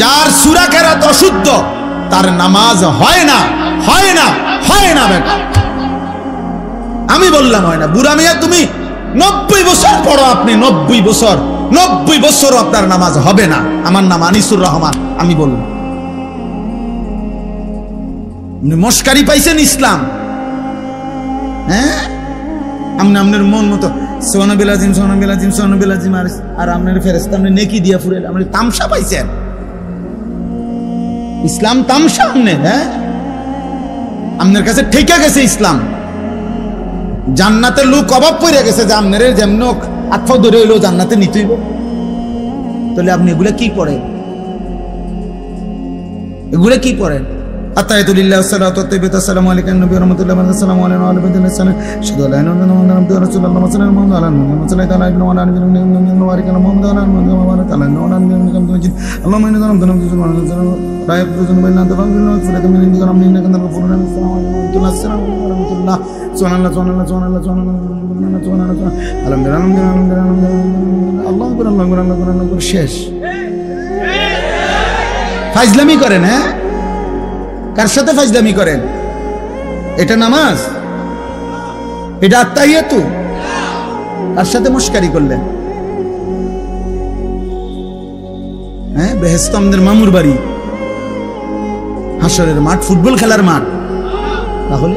যার সূরা কেরাত অশুদ্ধ তার নামাজ হয় না, হয় না, হয় না। বেটা আমি বললাম হয় না। বুড়া মিয়া তুমি 90 বছর পড়ো, আপনি 90 বছর, 90 বছরও আপনার নামাজ হবে না। আমার নাম আনিসুর রহমান। আমি বললাম মস্কারি পাইছেন ইসলাম? হ্যাঁ, আপনি আপনার মন মতো সোনাবিলাজিম সোনাবিলাজিম সোনাবিলাজিম আর আপনার ফেরেশতা আপনি নেকি দিয়া ফুরে আপনি তামসা পাইছেন। ইসলাম তামসা আপনি? হ্যাঁ, আপনার কাছে ঠেকে গেছে ইসলাম। জান্নাতের লোক অভাব পড়ে গেছে যে আপনার যেমন আত্মা ধরে হইলেও জান্নাতে নিতেইব। তাহলে আপনি এগুলা কি পড়েন? এগুলা কি পড়েন? আতায়াতুলিল্লাহ সাল্লাতু তাইয়্যিবাতু আসসালামু আলাইকা নবী ওয়া রাহমাতুল্লাহি ওয়া আসসালামু আলাইহি ওয়া আলিহি ওয়া সাল্লাম শাহাদু আল্লা ইলাহা ইল্লাল্লাহ ওয়া আন্না রাসূলুল্লাহ সাল্লাল্লাহু আলাইহি ওয়া সাল্লাম আল্লাহুম্মা সাল্লি আলা ইব্রাহিম ওয়া আলা আলি ইব্রাহিম ওয়া বারিক আলা মুহাম্মাদ ওয়া আলা আলি মুহাম্মাদ ওয়া বারিক আলা আল্লাহুম্মা ইন্না নাস'আলুকা মিনাল খায়রি লা ইয়াফুজু বিল নাদ wa bil maghfirati min indika rabbana innaka antal ghafurur rahim assalamu alaykum wa rahmatullah subhanallah subhanallah subhanallah subhanallah subhanallah alhamdulillah alhamdulillah শেষ। ফাজলামি করেন? হ্যাঁ, কার সাথে ফাজলামি করেন? এটা নামাজ? এটা আত্তাহিয়াতু? কার সাথে মস্কারি করলেন? হ্যাঁ, বেহেশত আমাদের মামুর বাড়ি, হাসরের মাঠ, ফুটবল খেলার মাঠ। তাহলে